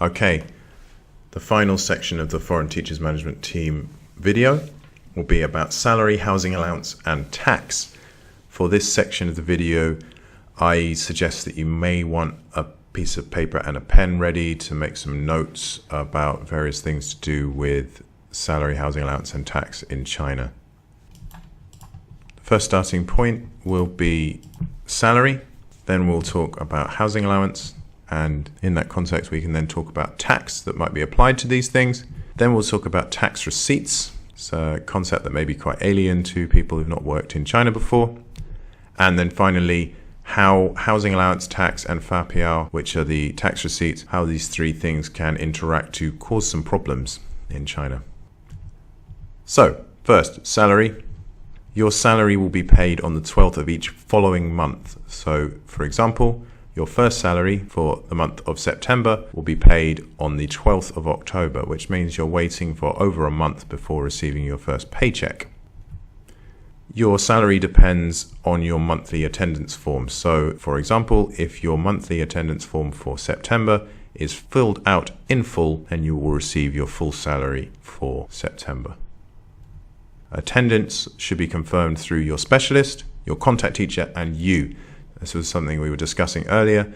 Okay, the final section of the Foreign Teachers Management Team video will be about salary, housing allowance, and tax. For this section of the video, I suggest that you may want a piece of paper and a pen ready to make some notes about various things to do with salary, housing allowance, and tax in China. The first starting point will be salary, then we'll talk about housing allowance, and in that context we can then talk about tax that might be applied to these things. Then we'll talk about tax receipts. It's a concept that may be quite alien to people who've not worked in China before. And then finally, how housing allowance, tax, and fapiao, which are the tax receipts, how these three things can interact to cause some problems in China. So, first, salary. Your salary will be paid on the 12th of each following month. So, for example, your first salary for the month of September will be paid on the 12th of October, which means you're waiting for over a month before receiving your first paycheck. Your salary depends on your monthly attendance form. So, for example, if your monthly attendance form for September is filled out in full, then you will receive your full salary for September. Attendance should be confirmed through your specialist, your contact teacher, and you. This was something we were discussing earlier.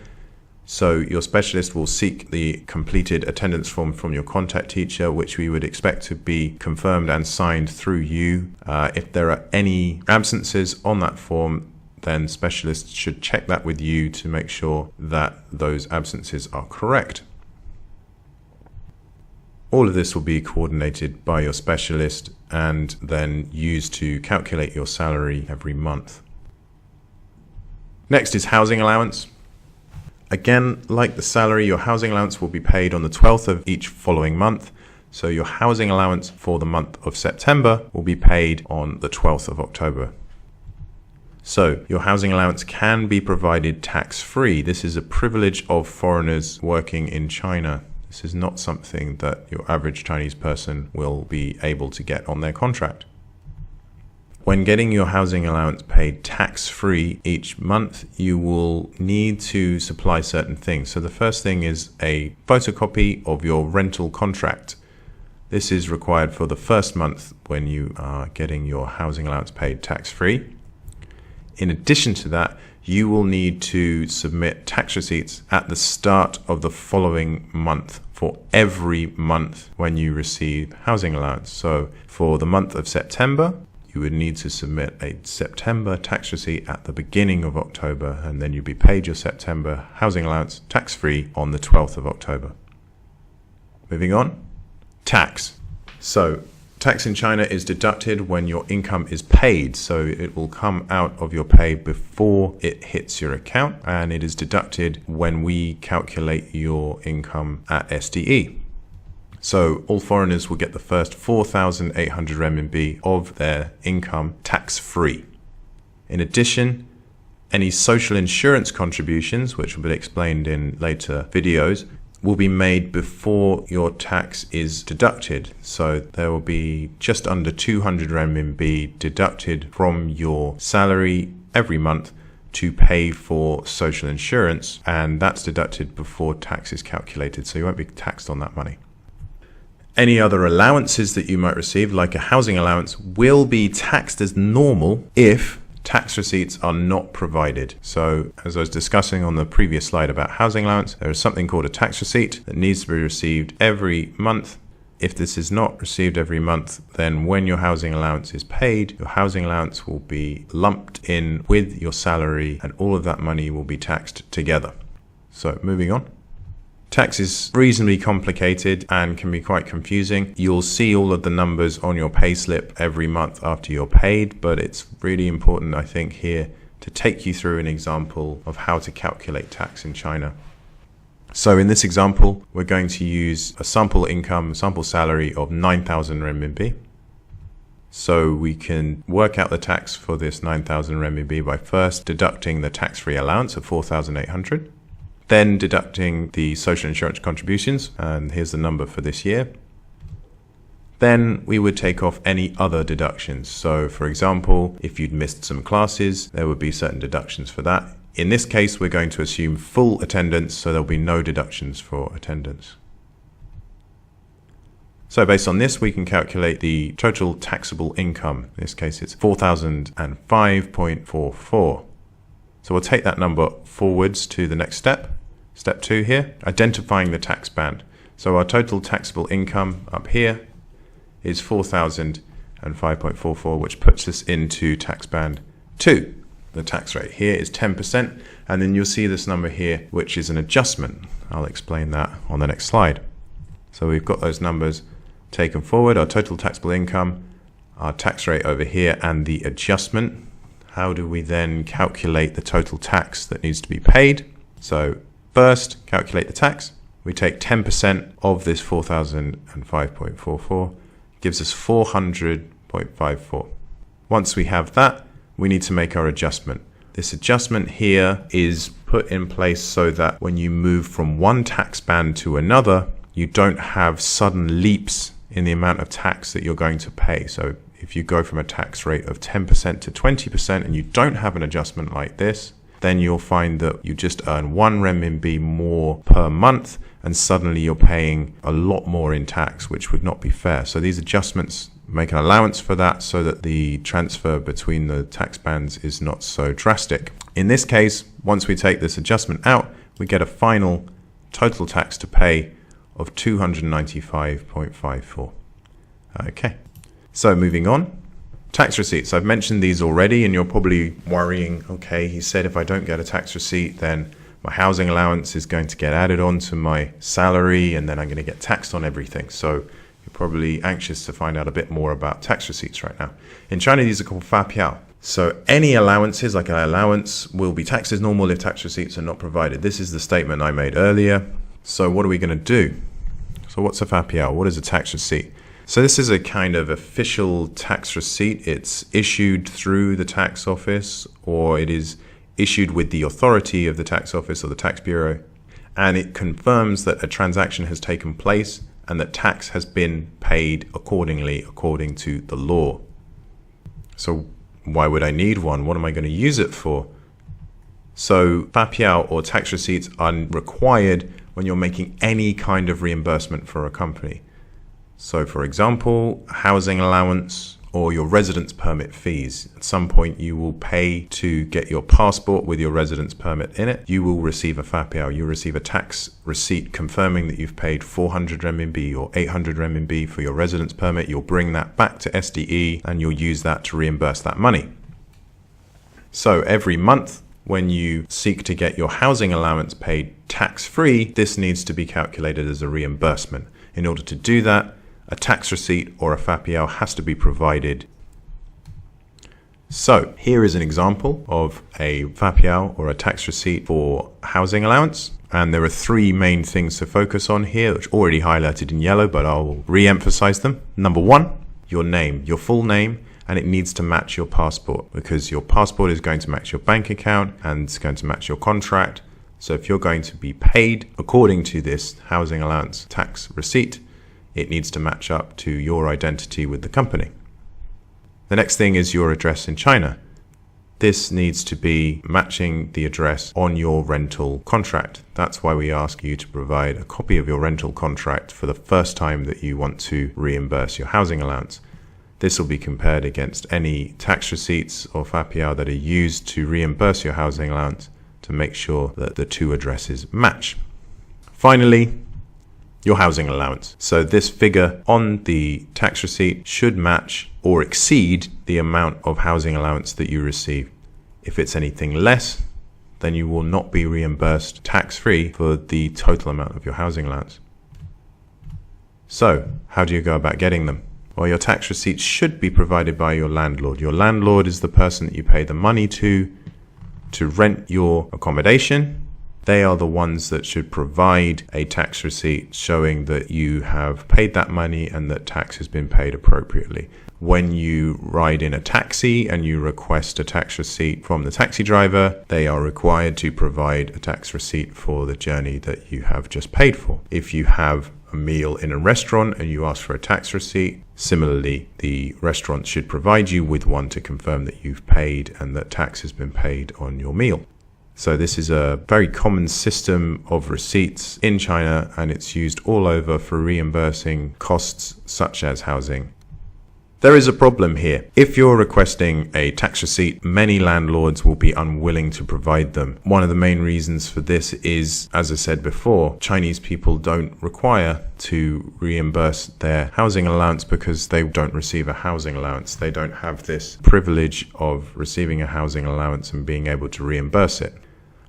So your specialist will seek the completed attendance form from your contact teacher, which we would expect to be confirmed and signed through you. If there are any absences on that form, then specialists should check that with you to make sure that those absences are correct. All of this will be coordinated by your specialist and then used to calculate your salary every month. Next is housing allowance. Again, like the salary, your housing allowance will be paid on the 12th of each following month. So your housing allowance for the month of September will be paid on the 12th of October. So your housing allowance can be provided tax-free. This is a privilege of foreigners working in China. This is not something that your average Chinese person will be able to get on their contract. When getting your housing allowance paid tax-free each month, you will need to supply certain things. So the first thing is a photocopy of your rental contract. This is required for the first month when you are getting your housing allowance paid tax-free. In addition to that, you will need to submit tax receipts at the start of the following month for every month when you receive housing allowance. So for the month of September, you would need to submit a September tax receipt at the beginning of October, and then you'd be paid your September housing allowance tax-free on the 12th of October. Moving on, tax. So tax in China is deducted when your income is paid. So it will come out of your pay before it hits your account, and it is deducted when we calculate your income at SDE. So all foreigners will get the first 4,800 RMB of their income tax-free. In addition, any social insurance contributions, which will be explained in later videos, will be made before your tax is deducted. So there will be just under 200 RMB deducted from your salary every month to pay for social insurance, and that's deducted before tax is calculated, so you won't be taxed on that money. Any other allowances that you might receive, like a housing allowance, will be taxed as normal if tax receipts are not provided. So, as I was discussing on the previous slide about housing allowance, there is something called a tax receipt that needs to be received every month. If this is not received every month, then when your housing allowance is paid, your housing allowance will be lumped in with your salary, and all of that money will be taxed together. So, moving on. Tax is reasonably complicated and can be quite confusing. You'll see all of the numbers on your payslip every month after you're paid, but it's really important, I think, here to take you through an example of how to calculate tax in China. So in this example, we're going to use a sample income, sample salary of 9,000 RMB. So we can work out the tax for this 9,000 RMB by first deducting the tax-free allowance of 4,800. Then deducting the social insurance contributions, and here's the number for this year. Then we would take off any other deductions. So for example, if you'd missed some classes, there would be certain deductions for that. In this case, we're going to assume full attendance, so there'll be no deductions for attendance. So based on this, we can calculate the total taxable income. In this case, it's 4,005.44. So we'll take that number forwards to the next step. Step 2 here, identifying the tax band. So our total taxable income up here is 4,005.44, which puts us into tax band 2. The tax rate here is 10%, and then you'll see this number here, which is an adjustment. I'll explain that on the next slide. So we've got those numbers taken forward, our total taxable income, our tax rate over here, and the adjustment. How do we then calculate the total tax that needs to be paid? So first, calculate the tax. We take 10% of this 4,005.44, gives us 400.54. Once we have that, we need to make our adjustment. This adjustment here is put in place so that when you move from one tax band to another, you don't have sudden leaps in the amount of tax that you're going to pay. So if you go from a tax rate of 10% to 20% and you don't have an adjustment like this, then you'll find that you just earn 1 renminbi more per month, and suddenly you're paying a lot more in tax, which would not be fair. So these adjustments make an allowance for that so that the transfer between the tax bands is not so drastic. In this case, once we take this adjustment out, we get a final total tax to pay of 295.54. Okay, so moving on. Tax receipts. I've mentioned these already, and you're probably worrying, okay, he said if I don't get a tax receipt, then my housing allowance is going to get added on to my salary, and then I'm going to get taxed on everything. So you're probably anxious to find out a bit more about tax receipts right now. In China, these are called fapiao. So any allowances, like an allowance, will be taxed as normal if tax receipts are not provided. This is the statement I made earlier. So what are we going to do? So what's a fapiao? What is a tax receipt? So this is a kind of official tax receipt. It's issued through the tax office, or it is issued with the authority of the tax office or the tax bureau. And it confirms that a transaction has taken place and that tax has been paid accordingly, according to the law. So why would I need one? What am I going to use it for? So fapiao or tax receipts are required when you're making any kind of reimbursement for a company. So for example, housing allowance or your residence permit fees. At some point you will pay to get your passport with your residence permit in it. You will receive a fapiao. You'll receive a tax receipt confirming that you've paid 400 renminbi or 800 renminbi for your residence permit. You'll bring that back to SDE and you'll use that to reimburse that money. So every month when you seek to get your housing allowance paid tax-free, this needs to be calculated as a reimbursement. In order to do that, a tax receipt or a fapiao has to be provided. So here is an example of a fapiao or a tax receipt for housing allowance. And there are 3 main things to focus on here, which are already highlighted in yellow, but I'll re-emphasize them. Number 1, your name, your full name, and it needs to match your passport, because your passport is going to match your bank account and it's going to match your contract. So if you're going to be paid according to this housing allowance tax receipt, it needs to match up to your identity with the company. The next thing is your address in China. This needs to be matching the address on your rental contract. That's why we ask you to provide a copy of your rental contract for the first time that you want to reimburse your housing allowance. This will be compared against any tax receipts or fapiao that are used to reimburse your housing allowance to make sure that the 2 addresses match. Finally, your housing allowance. So this figure on the tax receipt should match or exceed the amount of housing allowance that you receive. If it's anything less, then you will not be reimbursed tax-free for the total amount of your housing allowance. So how do you go about getting them? Well, your tax receipts should be provided by your landlord. Your landlord is the person that you pay the money to rent your accommodation. They are the ones that should provide a tax receipt showing that you have paid that money and that tax has been paid appropriately. When you ride in a taxi and you request a tax receipt from the taxi driver, they are required to provide a tax receipt for the journey that you have just paid for. If you have a meal in a restaurant and you ask for a tax receipt, similarly, the restaurant should provide you with one to confirm that you've paid and that tax has been paid on your meal. So this is a very common system of receipts in China, and it's used all over for reimbursing costs such as housing. There is a problem here. If you're requesting a tax receipt, many landlords will be unwilling to provide them. One of the main reasons for this is, as I said before, Chinese people don't require to reimburse their housing allowance because they don't receive a housing allowance. They don't have this privilege of receiving a housing allowance and being able to reimburse it.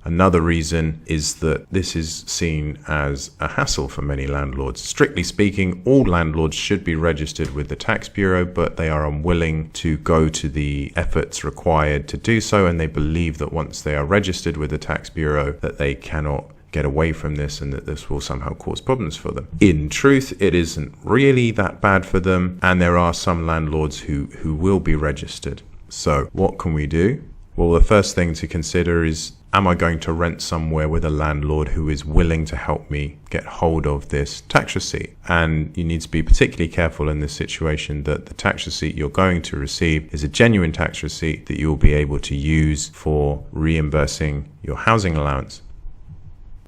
Another reason is that this is seen as a hassle for many landlords. Strictly speaking, all landlords should be registered with the tax bureau, but they are unwilling to go to the efforts required to do so, and they believe that once they are registered with the tax bureau that they cannot get away from this and that this will somehow cause problems for them. In truth, it isn't really that bad for them, and there are some landlords who will be registered. So what can we do? Well, the first thing to consider is, am I going to rent somewhere with a landlord who is willing to help me get hold of this tax receipt? And you need to be particularly careful in this situation that the tax receipt you're going to receive is a genuine tax receipt that you'll be able to use for reimbursing your housing allowance.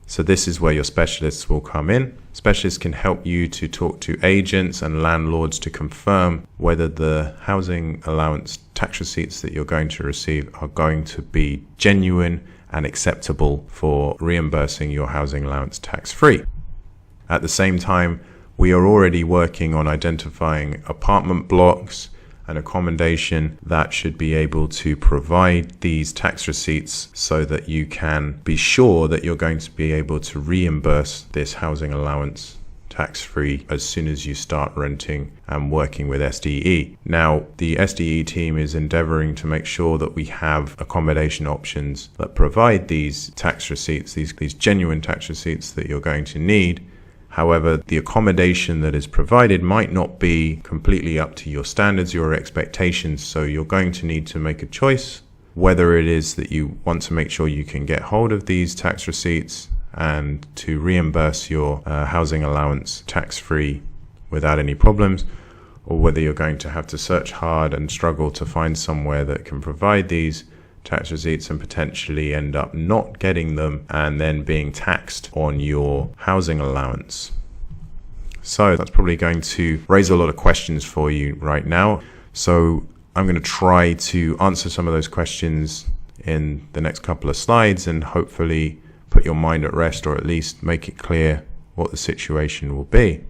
So this is where your specialists will come in. Specialists can help you to talk to agents and landlords to confirm whether the housing allowance tax receipts that you're going to receive are going to be genuine and acceptable for reimbursing your housing allowance tax-free. At the same time, we are already working on identifying apartment blocks and accommodation that should be able to provide these tax receipts so that you can be sure that you're going to be able to reimburse this housing allowance tax-free as soon as you start renting and working with SDE. Now, the SDE team is endeavoring to make sure that we have accommodation options that provide these tax receipts, these genuine tax receipts that you're going to need. However, the accommodation that is provided might not be completely up to your standards, your expectations, so you're going to need to make a choice whether it is that you want to make sure you can get hold of these tax receipts and to reimburse your housing allowance tax-free without any problems, or whether you're going to have to search hard and struggle to find somewhere that can provide these tax receipts and potentially end up not getting them and then being taxed on your housing allowance. So that's probably going to raise a lot of questions for you right now. So I'm going to try to answer some of those questions in the next couple of slides and hopefully put your mind at rest, or at least make it clear what the situation will be.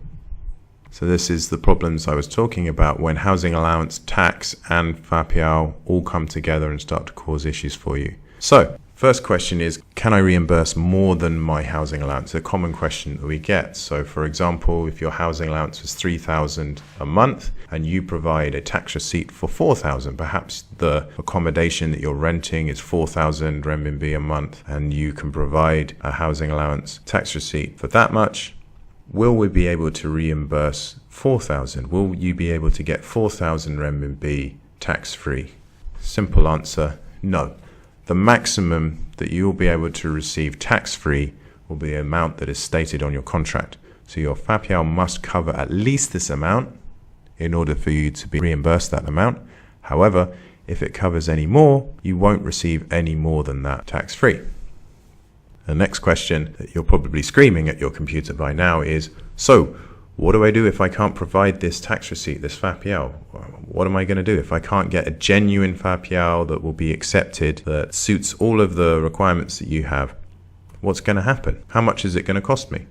So this is the problems I was talking about when housing allowance, tax and FAPIAO all come together and start to cause issues for you. So first question is, can I reimburse more than my housing allowance? A common question that we get. So for example, if your housing allowance was 3,000 a month and you provide a tax receipt for 4,000, perhaps the accommodation that you're renting is 4,000 renminbi a month and you can provide a housing allowance tax receipt for that much. Will we be able to reimburse 4,000? Will you be able to get 4,000 renminbi tax-free? Simple answer, no. The maximum that you will be able to receive tax-free will be the amount that is stated on your contract. So your FAPIAO must cover at least this amount in order for you to be reimbursed that amount. However, if it covers any more, you won't receive any more than that tax-free. The next question that you're probably screaming at your computer by now is, so what do I do if I can't provide this tax receipt, this FAPIAO? What am I going to do if I can't get a genuine FAPIAO that will be accepted, that suits all of the requirements that you have? What's going to happen? How much is it going to cost me?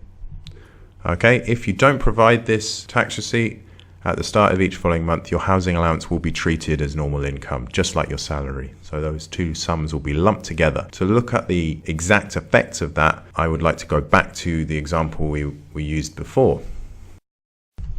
Okay, if you don't provide this tax receipt at the start of each following month, your housing allowance will be treated as normal income, just like your salary. So those two sums will be lumped together. To look at the exact effects of that, I would like to go back to the example we used before.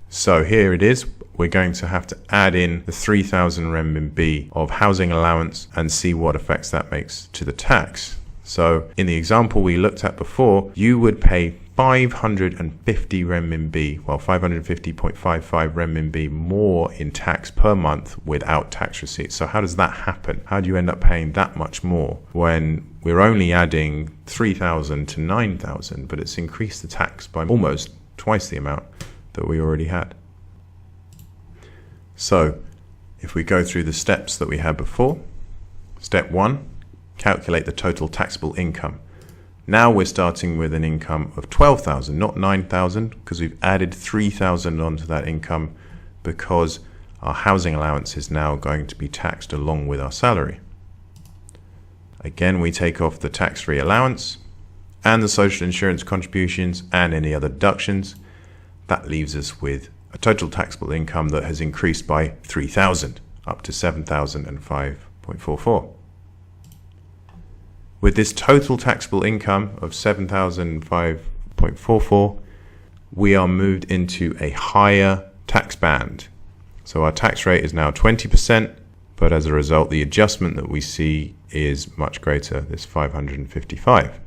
So here it is. We're going to have to add in the 3,000 renminbi of housing allowance and see what effects that makes to the tax. So in the example we looked at before, you would pay 550 renminbi, well 550.55 renminbi more in tax per month without tax receipts. So how does that happen? How do you end up paying that much more when we're only adding 3,000 to 9,000, but it's increased the tax by almost twice the amount that we already had? So if we go through the steps that we had before, step 1, calculate the total taxable income. Now we're starting with an income of 12,000, not 9,000, because we've added 3,000 onto that income because our housing allowance is now going to be taxed along with our salary. Again, we take off the tax-free allowance and the social insurance contributions and any other deductions. That leaves us with a total taxable income that has increased by 3,000 up to 7,005.44. With this total taxable income of 7,005.44, we are moved into a higher tax band. So our tax rate is now 20%, but as a result, the adjustment that we see is much greater, this 555.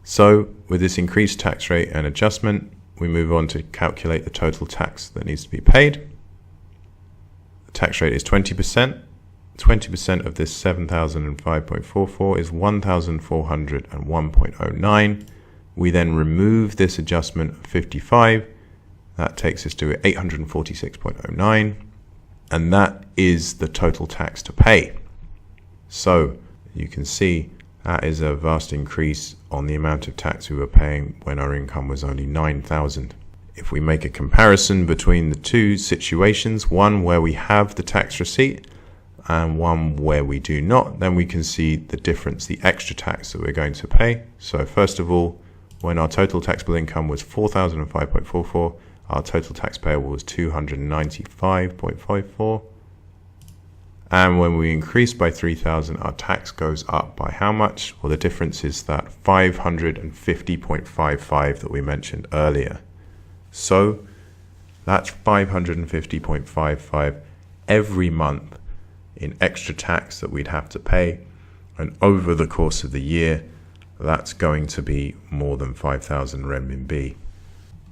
So with this increased tax rate and adjustment, we move on to calculate the total tax that needs to be paid. The tax rate is 20%. 20% of this 7,005.44 is 1,401.09. We then remove this adjustment of 55. That takes us to 846.09. And that is the total tax to pay. So you can see that is a vast increase on the amount of tax we were paying when our income was only 9,000. If we make a comparison between the two situations, one where we have the tax receipt and one where we do not, then we can see the difference, the extra tax that we're going to pay. So first of all, when our total taxable income was 4,005.44, our total tax payable was 295.54. And when we increase by 3,000, our tax goes up by how much? Well, the difference is that 550.55 that we mentioned earlier. So that's 550.55 every month in extra tax that we'd have to pay. And over the course of the year, that's going to be more than 5,000 renminbi.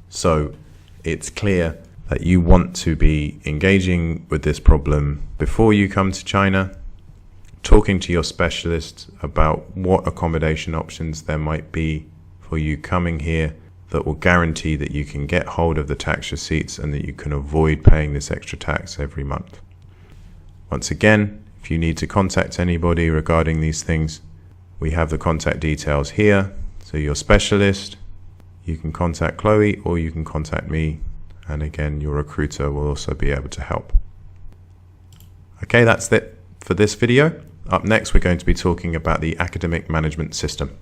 So it's clear that you want to be engaging with this problem before you come to China, talking to your specialist about what accommodation options there might be for you coming here that will guarantee that you can get hold of the tax receipts and that you can avoid paying this extra tax every month. Once again, if you need to contact anybody regarding these things, we have the contact details here. So your specialist, you can contact Chloe or you can contact me. And again, your recruiter will also be able to help. Okay, that's it for this video. Up next, we're going to be talking about the academic management system.